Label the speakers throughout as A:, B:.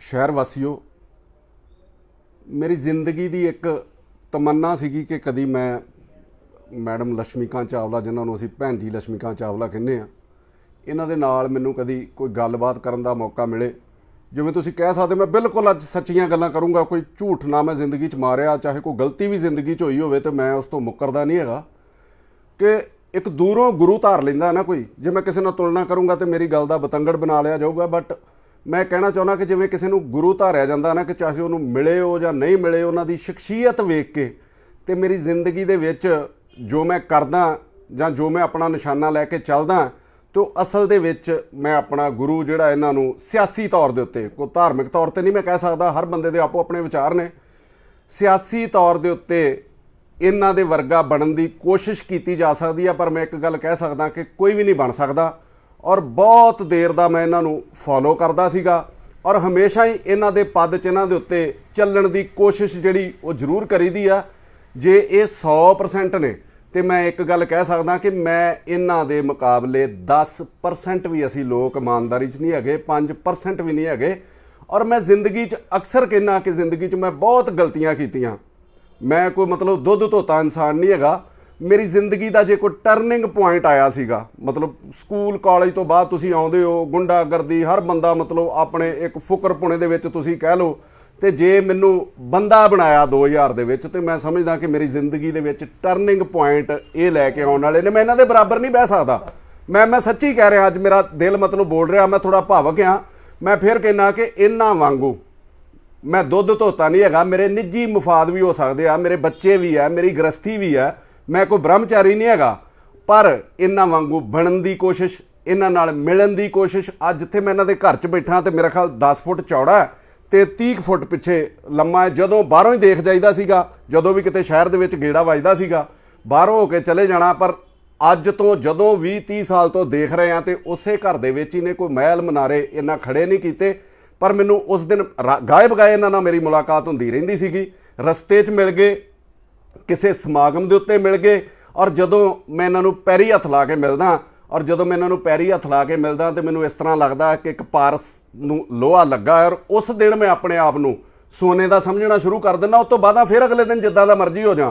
A: शहर वासियों, मेरी जिंदगी की एक तमन्ना सी कि कभी मैं मैडम लक्ष्मीकांत चावला, जिन्होंने असीं भैन जी लक्ष्मीकांत चावला कहने आ, इन्हां दे नाल मैनूं कभी कोई गलबात करन दा मौका मिले। जिवें तुसीं कह सकदे मैं बिल्कुल अज सच्चियां गल्लां करूँगा, कोई झूठ ना मैं जिंदगी च मारिया, चाहे कोई गलती भी जिंदगी च होई होवे तो मैं उस तो मुकरदा नहीं हैगा कि एक दूरों गुरु धार लैंदा ना कोई। जे मैं किसी नाल तुलना करूँगा तो मेरी गल दा बतंगड़ बना लिया जाऊगा, बट मैं कहना चाहुंदा कि जिवें किसी नूं गुरु धारिया जांदा ना, कि चाहे उन्होंने मिले हो जां नहीं मिले, उन्हां दी शख्सीयत वेख के ते मेरी जिंदगी दे विच जो मैं करदा जां जो मैं अपना निशाना लैके चलदा, तो असल दे विच मैं अपना गुरु जिहड़ा इन्हां नूं सियासी तौर दे उत्ते, कोई धार्मिक तौर ते नहीं मैं कह सकदा, हर बंदे दे आपो अपने विचार ने। सियासी तौर दे उत्ते इन्हां दे वर्गा बनन दी कोशिश कीती जा सकदी है, पर मैं एक गल कह सकदा कि कोई भी नहीं बन सकदा। और बहुत देर दा मैं इन्हां नूं फॉलो करदा सीगा और हमेशा ही इन्हां दे पद च इन्हां दे उत्ते चलण दी कोशिश जिहड़ी वो जरूर करीदी आ। जे ये 100% ने तो मैं एक गल कह सकदा कि मैं इन्हां दे मुकाबले 10% भी असी लोग ईमानदारी च नहीं हैगे, 5% भी नहीं हैगे। और मैं जिंदगी च अक्सर कहना कि जिंदगी च मैं बहुत गलतियां कीतियां। मैं कोई मतलब दुध धोता इंसान नहीं हैगा। मेरी जिंदगी का जे कोई टर्निंग पॉइंट आया सीगा, मतलब स्कूल कॉलेज तो बाद तुसीं आउंदे हो, गुंडागर्दी हर बंदा मतलब अपने एक फुकरपुणे दे विच तुसीं कह लो, तो जे मैनू बंदा बनाया 2000 दे विच, ते मैं समझदा कि मेरी जिंदगी दे विच टर्निंग पॉइंट ये लैके आउण वाले ने। मैं इन्हां दे बराबर नहीं बह सकदा। मैं सच्ची कह रहा, अज मेरा दिल मतलब बोल रहा, मैं थोड़ा भावक हाँ। मैं फिर कहना कि इन्हां वांगू मैं दुध धोता नहीं हैगा। मेरे निजी मुफाद भी हो सकते हैं, मेरे बच्चे भी है, मेरी गृहस्थी भी है, मैं कोई ब्रह्मचारी नहीं हैगा। पर इन्हां वांगू बनन की कोशिश, इन्हां नाल मिलन की कोशिश। अज जिथे मैं इन्हां दे घर च बैठा तो मेरा ख्याल 10 फुट चौड़ा है तो 30 फुट पिछे लम्मा है। जदों बाहरों ही देख जाईदा सीगा, जदों भी किते शहर दे विच गेड़ा वजदा सीगा, बाहरों हो के चले जाना। पर अज तो जदों 20-30 साल तो देख रहे हैं तो उसे घर दे विच ही ने, कोई महल मनारे इन्ना खड़े नहीं कीते। पर मैनू उस दिन गाए बगाए इन्हां नाल मेरी मुलाकात हुंदी रहिंदी सीगी, रस्ते च मिल गए, किसी समागम के उत्ते मिल गए। और जदों मैं इन्हां नूं पैरी हथ ला के मिलदा, और जदों मैं इन्हां नूं पैरी हथ ला के मिलदा तो मैनूं इस तरह लगदा कि एक पारस नूं लोहा लगा है। और उस दिन मैं अपने आप नूं सोने का समझना शुरू कर दिंदा। उस तो बाद फिर अगले दिन जिद्दां दा मर्जी हो जा,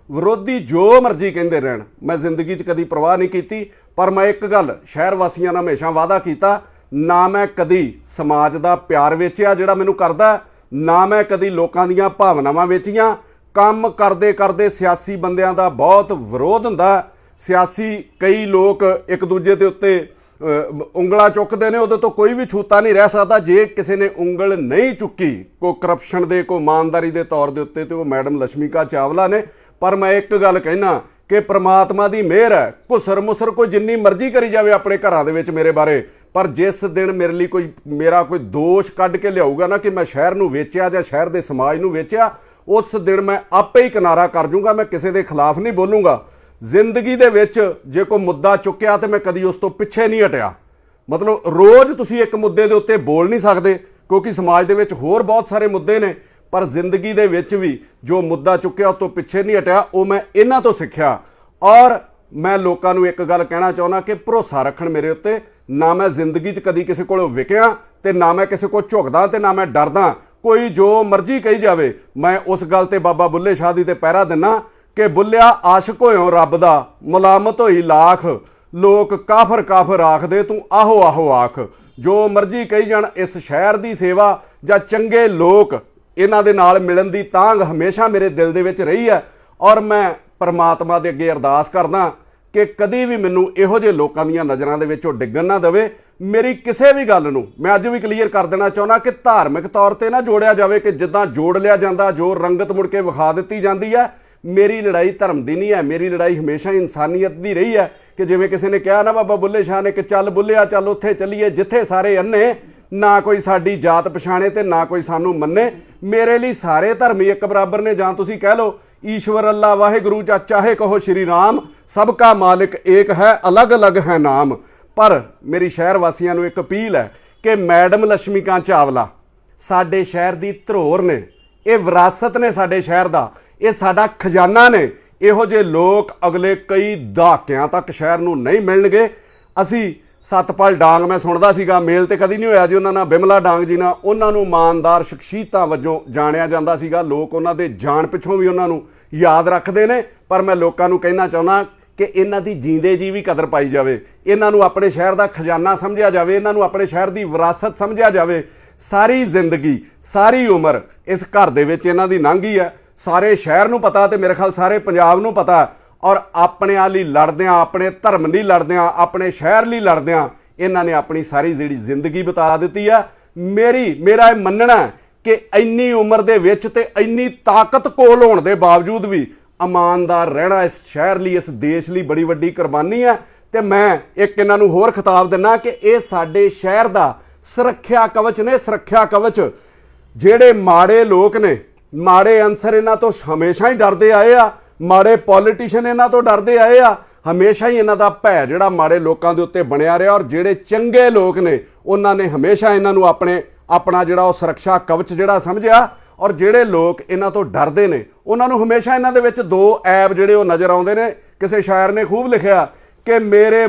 A: विरोधी जो मर्जी कहंदे रहण, मैं जिंदगी च कदी परवाह नहीं की। पर मैं एक गल शहर वासियां नाल हमेशा वादा किया, ना मैं कदी समाज का प्यार वेचिया जिहड़ा मैनूं करदा, ना मैं कदी लोकां दीयां भावनावां वेचियां। काम करते करते सियासी बंदियां दा बहुत विरोध हुंदा। सियासी कई लोग एक दूजे के उत्ते उंगला चुकते हैं, उहदे तो कोई भी छूता नहीं रह सकता। जे किसी ने उंगल नहीं चुकी कोई करप्शन दे, कोई ईमानदारी के तौर के उत्ते, तो वो मैडम लक्ष्मीकांत चावला ने। पर मैं एक गल कहना कि परमात्मा की मेहर है, घुसर मुसर कोई जिन्नी मर्जी करी जाए अपने घरां दे विच मेरे बारे, पर जिस दिन मेरे लिए कोई मेरा कोई दोष कढ़ के लियाऊगा ना कि मैं शहर नूं वेचिया जां शहर के समाज नूं वेचिया, उस दिन मैं आपे ही किनारा कर जूँगा। मैं किसी के खिलाफ नहीं बोलूँगा। जिंदगी दे विच जे कोई मुद्दा चुक्या तो मैं कदी उस तो पिछे नहीं हटिया। मतलब रोज़ तुसी एक मुद्दे दे उत्ते बोल नहीं सकते, क्योंकि समाज दे विच होर बहुत सारे मुद्दे ने, पर जिंदगी दे विच भी जो मुद्दा चुक्या उस तो पिछे नहीं हटिया। वो मैं इन्हां तो सीखिया। और मैं लोगों नूं एक गल कहना चाहुंदा कि भरोसा रखण मेरे उत्ते। ना मैं जिंदगी च कदी किसी कोलों विकिया ते ना मैं किसी को झुकदा ते ना मैं डरदा। कोई जो मर्जी कही जाए, मैं उस गल ते बाबा बुल्ले शाह दी ते पैरा दिना कि बुल्लिया आशिक होयों रब दा, मुलामत होई लाख, लोग काफर काफर आखदे तू आहो आहो आख। जो मर्जी कही जाण, इस शहर की सेवा जां चंगे लोग इन्हां दे नाल मिलन दी तांग हमेशा मेरे दिल दे विच रही है। और मैं परमात्मा दे अगे अरदास करदा कि कदी भी मैनू इहो जिहे लोकां दीयां नज़रां दे विच ओह डिग्गण ना देवे। मेरी किसी भी गल नूं मैं अज भी क्लीयर कर देना चाहुंदा कि धार्मिक तौर पर ना जोड़िया जाए, कि जिद्दां जोड़ लिया जांदा, जो रंगत मुड़ के विखा दित्ती जांदी है। मेरी लड़ाई धर्म की नहीं है, मेरी लड़ाई हमेशा इंसानियत की रही है। कि जिवें किसी ने कहा ना बाबा बुल्ले शाह ने कि चल बुल्लिया चल उत्थे चलीए जिथे सारे अन्ने, ना कोई साडी जात पछाणे ते ना कोई सानू मन्ने। मेरे लिए सारे धर्म ही एक बराबर ने। जां तुसीं कह लो ईश्वर अल्लाह वाहिगुरू चाहे कहो श्री राम, सबका मालिक एक है अलग अलग है नाम। पर मेरी शहर वासियों को एक अपील है कि मैडम लक्ष्मीकांत चावला साडे शहर की धरोहर ने, ये विरासत ने साडे शहर का, ये साडा खजाना ने। इहो जे लोग अगले कई दहाकियां तक शहर नूं नहीं मिलणगे। असी ਸਤਪਾਲ ਡਾਂਗ ਮੈਂ ਸੁਣਦਾ ਸੀਗਾ, ਮੇਲ ਤੇ ਕਦੀ ਨਹੀਂ ਹੋਇਆ ਜੀ ਉਹਨਾਂ ਨਾਲ, ਬਿਮਲਾ ਡਾਂਗ ਜੀ ਨਾਲ। ਉਹਨਾਂ ਨੂੰ ਇਮਾਨਦਾਰ ਸ਼ਖਸੀਅਤਾਂ ਵਜੋਂ ਜਾਣਿਆ ਜਾਂਦਾ ਸੀਗਾ। ਲੋਕ ਉਹਨਾਂ ਦੇ ਜਾਣ ਪਿੱਛੋਂ ਵੀ ਉਹਨਾਂ ਨੂੰ ਯਾਦ ਰੱਖਦੇ ਨੇ। ਪਰ ਮੈਂ ਲੋਕਾਂ ਨੂੰ ਕਹਿਣਾ ਚਾਹੁੰਦਾ ਕਿ ਇਹਨਾਂ ਦੀ ਜੀਂਦੇ ਜੀ ਵੀ ਕਦਰ ਪਾਈ ਜਾਵੇ, ਇਹਨਾਂ ਨੂੰ ਆਪਣੇ ਸ਼ਹਿਰ ਦਾ ਖਜ਼ਾਨਾ ਸਮਝਿਆ ਜਾਵੇ, ਇਹਨਾਂ ਨੂੰ ਆਪਣੇ ਸ਼ਹਿਰ ਦੀ ਵਿਰਾਸਤ ਸਮਝਿਆ ਜਾਵੇ। ਸਾਰੀ ਜ਼ਿੰਦਗੀ, ਸਾਰੀ ਉਮਰ ਇਸ ਘਰ ਦੇ ਵਿੱਚ ਇਹਨਾਂ ਦੀ ਲੰਘੀ ਹੈ। ਸਾਰੇ ਸ਼ਹਿਰ ਨੂੰ ਪਤਾ ਤੇ ਮੇਰੇ ਖਿਆਲ ਸਾਰੇ ਪੰਜਾਬ ਨੂੰ ਪਤਾ। ਔਰ ਆਪਣਿਆਂ ਲਈ ਲੜਦਿਆਂ, ਆਪਣੇ ਧਰਮ ਲਈ ਲੜਦਿਆਂ, ਆਪਣੇ ਸ਼ਹਿਰ ਲਈ ਲੜਦਿਆਂ ਇਹਨਾਂ ਨੇ ਆਪਣੀ ਸਾਰੀ ਜਿਹੜੀ ਜ਼ਿੰਦਗੀ ਬਿਤਾ ਦਿੱਤੀ ਆ। ਮੇਰਾ ਇਹ ਮੰਨਣਾ ਕਿ ਇੰਨੀ ਉਮਰ ਦੇ ਵਿੱਚ ਤੇ ਇੰਨੀ ਤਾਕਤ ਕੋਲ ਹੋਣ ਦੇ ਬਾਵਜੂਦ ਵੀ ਇਮਾਨਦਾਰ ਰਹਿਣਾ ਇਸ ਸ਼ਹਿਰ ਲਈ, ਇਸ ਦੇਸ਼ ਲਈ ਬੜੀ ਵੱਡੀ ਕੁਰਬਾਨੀ ਹੈ। ਤੇ ਮੈਂ ਇੱਕ ਇਹਨਾਂ ਨੂੰ ਹੋਰ ਖਿਤਾਬ ਦਿੰਦਾ ਕਿ ਇਹ ਸਾਡੇ ਸ਼ਹਿਰ ਦਾ ਸੁਰੱਖਿਆ ਕਵਚ ਨੇ, ਸੁਰੱਖਿਆ ਕਵਚ। ਜਿਹੜੇ ਮਾੜੇ ਲੋਕ ਨੇ, ਮਾੜੇ ਅਨਸਰ ਇਹਨਾਂ ਤੋਂ ਹਮੇਸ਼ਾ ਹੀ ਡਰਦੇ ਆਏ ਆ, ਮਾੜੇ ਪੋਲੀਟੀਸ਼ੀਅਨ ਇਹਨਾਂ ਤੋਂ ਡਰਦੇ ਆਏ ਆ। ਹਮੇਸ਼ਾ ਹੀ ਇਹਨਾਂ ਦਾ ਭੈ ਜਿਹੜਾ ਮਾੜੇ ਲੋਕਾਂ ਦੇ ਉੱਤੇ ਬਣਿਆ ਰਿਹਾ। ਔਰ ਜਿਹੜੇ ਚੰਗੇ ਲੋਕ ਨੇ ਉਹਨਾਂ ਨੇ ਹਮੇਸ਼ਾ ਇਹਨਾਂ ਨੂੰ ਆਪਣਾ ਜਿਹੜਾ ਉਹ ਸੁਰੱਖਿਆ ਕਵਚ ਜਿਹੜਾ ਸਮਝਿਆ। ਔਰ ਜਿਹੜੇ ਲੋਕ ਇਹਨਾਂ ਤੋਂ ਡਰਦੇ ਨੇ ਉਹਨਾਂ ਨੂੰ ਹਮੇਸ਼ਾ ਇਹਨਾਂ ਦੇ ਵਿੱਚ ਦੋ ਐਬ ਜਿਹੜੇ ਉਹ ਨਜ਼ਰ ਆਉਂਦੇ ਨੇ। ਕਿਸੇ ਸ਼ਾਇਰ ਨੇ ਖੂਬ ਲਿਖਿਆ ਕਿ ਮੇਰੇ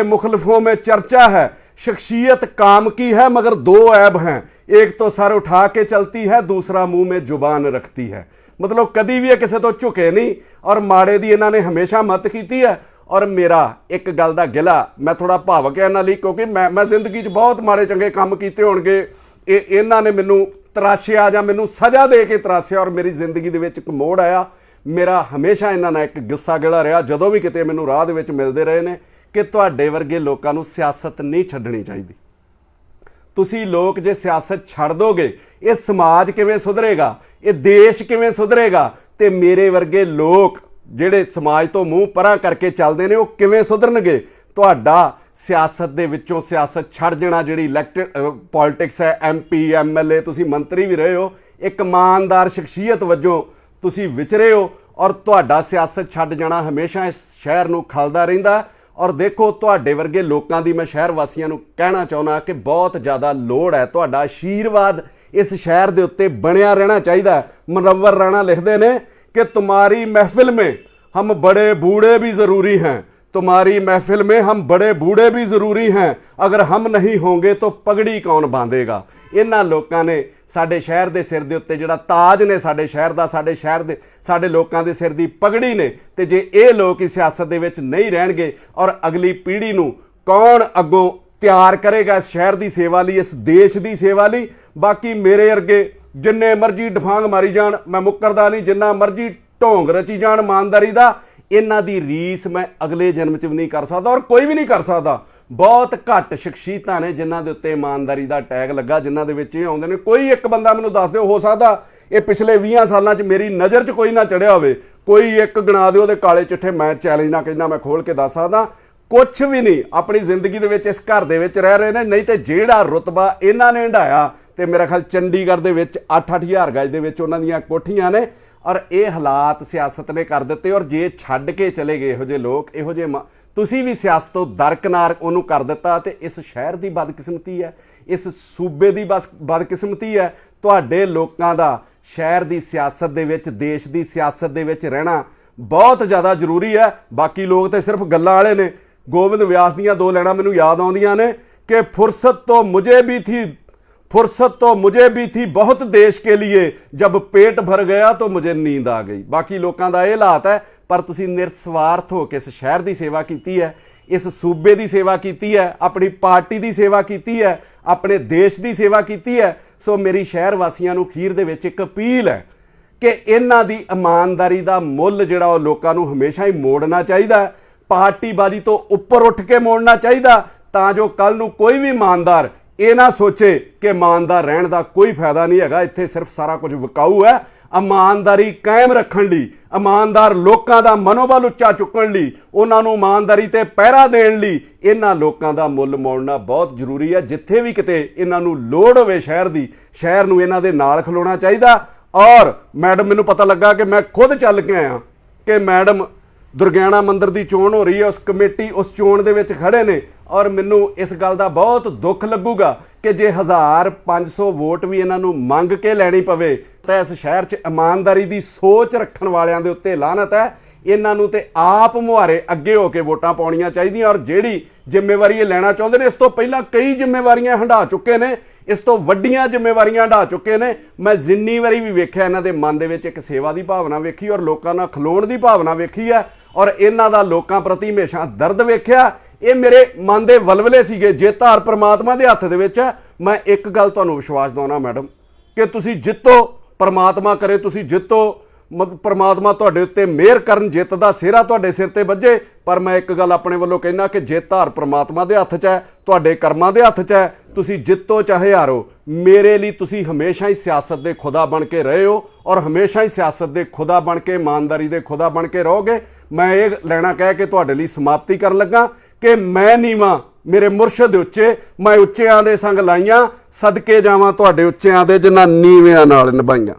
A: मुखलफों में चर्चा है, शख्सियत काम की है मगर दो ऐब हैं, एक तो सर उठा के चलती है, दूसरा मुंह में जुबान रखती है। मतलब कभी भी किसी तो झुके नहीं और माड़े दी इन्होंने हमेशा मत की है। और मेरा एक गल का गिला, मैं थोड़ा भावक है इन्होंने, क्योंकि मैं जिंदगी बहुत माड़े चंगे काम किए होणगे। इन्होंने मैनू तराशिया या मैनू सज़ा दे के तराशिया और मेरी जिंदगी दे विच एक मोड़ आया। मेरा हमेशा इन्होंने एक गुस्सा गिला रहा, जदों भी किते मैनू राह दे विच मिलते रहे ने कि तुहाडे वर्गे लोगों नू सियासत नहीं छड्डनी चाहिए। तुसी लोग जे सियासत छड़ दोगे, ये समाज किवें सुधरेगा, ये देश किवें सुधरेगा, ते मेरे वर्गे लोग ਜਿਹੜੇ समाज तो मूँह परा करके चलते हैं वो किवें सुधरनगे। तुहाडा सियासत दे विचों सियासत छड़ जाना, जिहड़ी इलैक्टेड पॉलिटिक्स है, MP MLA, तुसी मंत्री भी रहे हो, एक ईमानदार शख्सियत वजों तुसी विचरे हो। और तुहाडा सियासत छड़ जाना हमेशा इस शहर नूं खलदा रहिंदा। और देखो तुहाडे वर्गे लोकां दी मैं शहर वासियां नूं कहना चाहुंदा कि बहुत ज़्यादा लोड़ है, तुहाडा आशीर्वाद इस शहर दे उत्ते बनिया रहना चाहिए। मुनव्वर राणा लिखदे ने कि तुम्हारी महफिल में हम बड़े बूढ़े भी ज़रूरी हैं, तुम्हारी महफिल में हम बड़े बूढ़े भी ज़रूरी हैं, अगर हम नहीं होंगे तो पगड़ी कौन बांधेगा। इन्हां लोकां ने साडे शहर दे सिर दे उत्ते जिहड़ा ताज ने साडे शहर दा, साडे शहर दे साडे लोकां दे सिर दी पगड़ी ने। ते जे ये लोग इस सियासत दे विच नहीं रहणगे और अगली पीढ़ी नूं कौन अग्गों तैयार करेगा इस शहर की सेवा लई, इस देश की सेवा लई। बाकी मेरे अर्गे जिन्ने मर्जी डफांग मारी जान, मैं मुकरदा नहीं, जिन्ना मर्जी ढोंग रची जान ईमानदारी का, इन्हां दी रीस मैं अगले जन्म च भी नहीं कर सकता और कोई भी नहीं कर सकता। बहुत घट शख्सियतां ने जिन्हां दे उत्ते ईमानदारी का टैग लगा, जिन्हां दे विच आउंदे ने। कोई एक बंदा मैनूं दस दिओ, हो सकदा ये पिछले 20 सालों च मेरी नज़र च कोई ना चढ़िया होवे, कोई एक गिना दिओ दे काले चिट्ठे। मैं चैलेंज ना कहना, मैं खोल के दस सकदा कुछ भी नहीं। अपनी जिंदगी दे विच इस घर दे विच रह रहे ने, नहीं तो जिहड़ा रुतबा इन्हां ने हंडाया ते मेरा ख्याल चंडीगढ़ दे विच 8-8 हज़ार गज दे विच उन्हां दीयां कोठियां ने। और ये हालात सियासत ने कर दिते। और जे छड्ड के चले गए इहो जे लोग, इहो जे तुसी भी सियासत तो दरकिनार उन्होंने कर दिता। तो इस शहर की बदकिस्मती है, इस सूबे की बदकिस्मती है। तुहाडे लोकां दा शहर की सियासत दे विच, देश की सियासत दे विच रहना बहुत ज़्यादा जरूरी है। बाकी लोग तो सिर्फ गल्लां वाले ने। गोविंद व्यास दीयां दो लाइनां मैनूं याद आउंदियां ने कि फुर्सत तो मुझे भी थी बहुत देश के लिए, जब पेट भर गया तो मुझे नींद आ गई। बाकी लोगों का यह हालात है, पर तुसी निस्वार्थ हो के इस शहर की सेवा की है, इस सूबे की सेवा की है, अपनी पार्टी की सेवा की है, अपने देश की सेवा की है। सो मेरी शहर वासियों नूं खीर दे विच एक अपील है कि इन्हां दी ईमानदारी का मुੱਲ जिहड़ा ਉਹ लोकां नूं हमेशा ही मोड़ना चाहिए, पार्टीबाजी तो उपर उठ के मोड़ना चाहिए, तां जो कल नूं कोई भी ईमानदार ये ना सोचे कि ईमानदार रहने का कोई फायदा नहीं है, इत्थे सिर्फ सारा कुछ विकाऊ है। ईमानदारी कायम रखण लई, ईमानदार लोकां दा मनोबल उच्चा चुकण लई, उन्हां नूं ईमानदारी ते पहरा देण लई इन्हां लोकां दा मुੱਲ मोड़ना बहुत जरूरी है। जिथे भी किते इन्हां नूं लोड़ होवे शहर दी, शहर नूं इन्हां दे नाल खलोना चाहिए। और मैडम मैनूं पता लगा कि मैं खुद चल के आया कि मैडम दुर्गियाना मंदिर की चोण हो रही है, उस कमेटी उस चोण दे विच खड़े ने। और मैनू इस गल का बहुत दुख लगूगा कि जे 1500 वोट भी इन्हां नूं मंग के लैनी पवे तो इस शहर च ईमानदारी की सोच रखण वालियां दे उत्ते लानत है। ਇਹਨਾਂ ਨੂੰ ਤੇ ਆਪ ਮੁਹਾਰੇ ਅੱਗੇ ਹੋ ਕੇ ਵੋਟਾਂ ਪਾਉਣੀਆਂ ਚਾਹੀਦੀਆਂ। ਔਰ ਜਿਹੜੀ ਜ਼ਿੰਮੇਵਾਰੀ ਇਹ ਲੈਣਾ ਚਾਹੁੰਦੇ ਨੇ, ਇਸ ਤੋਂ ਪਹਿਲਾਂ ਕਈ ਜ਼ਿੰਮੇਵਾਰੀਆਂ ਹੰਢਾ ਚੁੱਕੇ ਨੇ, ਇਸ ਤੋਂ ਵੱਡੀਆਂ ਜ਼ਿੰਮੇਵਾਰੀਆਂ ਹੰਢਾ ਚੁੱਕੇ ਨੇ। ਮੈਂ ਜਿੰਨੀ ਵਾਰੀ ਵੀ ਵੇਖਿਆ ਇਹਨਾਂ ਦੇ ਮਨ ਦੇ ਵਿੱਚ ਇੱਕ ਸੇਵਾ ਦੀ ਭਾਵਨਾ ਵੇਖੀ ਔਰ ਲੋਕਾਂ ਨਾਲ ਖਲੋਣ ਦੀ ਭਾਵਨਾ ਵੇਖੀ ਹੈ ਔਰ ਇਹਨਾਂ ਦਾ ਲੋਕਾਂ ਪ੍ਰਤੀ ਹਮੇਸ਼ਾ ਦਰਦ ਵੇਖਿਆ। ਇਹ ਮੇਰੇ ਮਨ ਦੇ ਵਲਵਲੇ ਸੀਗੇ। ਜੇ ਧਾਰ ਪ੍ਰਮਾਤਮਾ ਦੇ ਹੱਥ ਦੇ ਵਿੱਚ ਹੈ, ਮੈਂ ਇੱਕ ਗੱਲ ਤੁਹਾਨੂੰ ਵਿਸ਼ਵਾਸ ਦਿਵਾਉਣਾ ਮੈਡਮ ਕਿ ਤੁਸੀਂ ਜਿੱਤੋ, ਪ੍ਰਮਾਤਮਾ ਕਰੇ ਤੁਸੀਂ ਜਿੱਤੋ, ਪ੍ਰਮਾਤਮਾ ਤੁਹਾਡੇ ਉੱਤੇ ਮਿਹਰ ਕਰਨ, ਜਿੱਤ ਦਾ ਸਿਹਰਾ ਤੁਹਾਡੇ ਸਿਰ ਤੇ ਵੱਜੇ। ਪਰ ਮੈਂ ਇੱਕ ਗੱਲ ਆਪਣੇ ਵੱਲੋਂ ਕਹਿਣਾ ਕਿ ਜੇ ਧਾਰ ਪ੍ਰਮਾਤਮਾ ਦੇ ਹੱਥ 'ਚ ਹੈ, ਤੁਹਾਡੇ ਕਰਮਾਂ ਦੇ ਹੱਥ 'ਚ ਹੈ, ਤੁਸੀਂ ਜਿੱਤੋ ਚਾਹੇ ਹਾਰੋ, ਮੇਰੇ ਲਈ ਤੁਸੀਂ ਹਮੇਸ਼ਾ ਹੀ ਸਿਆਸਤ ਦੇ ਖੁਦਾ ਬਣ ਕੇ ਰਹੇ ਹੋ ਔਰ ਹਮੇਸ਼ਾ ਹੀ ਸਿਆਸਤ ਦੇ ਖੁਦਾ ਬਣ ਕੇ, ਇਮਾਨਦਾਰੀ ਦੇ ਖੁਦਾ ਬਣ ਕੇ ਰਹੋਗੇ। ਮੈਂ ਇਹ ਲੈਣਾ ਕਹਿ ਕੇ ਤੁਹਾਡੇ ਲਈ ਸਮਾਪਤੀ ਕਰਨ ਲੱਗਾ ਕਿ ਮੈਂ ਨੀਵਾਂ, ਮੇਰੇ ਮੁਰਸ਼ਦ ਉੱਚੇ, ਮੈਂ ਉੱਚਿਆਂ ਦੇ ਸੰਗ ਲਾਈਆਂ, ਸਦਕੇ ਜਾਵਾਂ ਤੁਹਾਡੇ ਉੱਚਿਆਂ ਦੇ ਜਿਨ੍ਹਾਂ ਨੀਵਿਆਂ ਨਾਲ ਨਿਭਾਈਆਂ।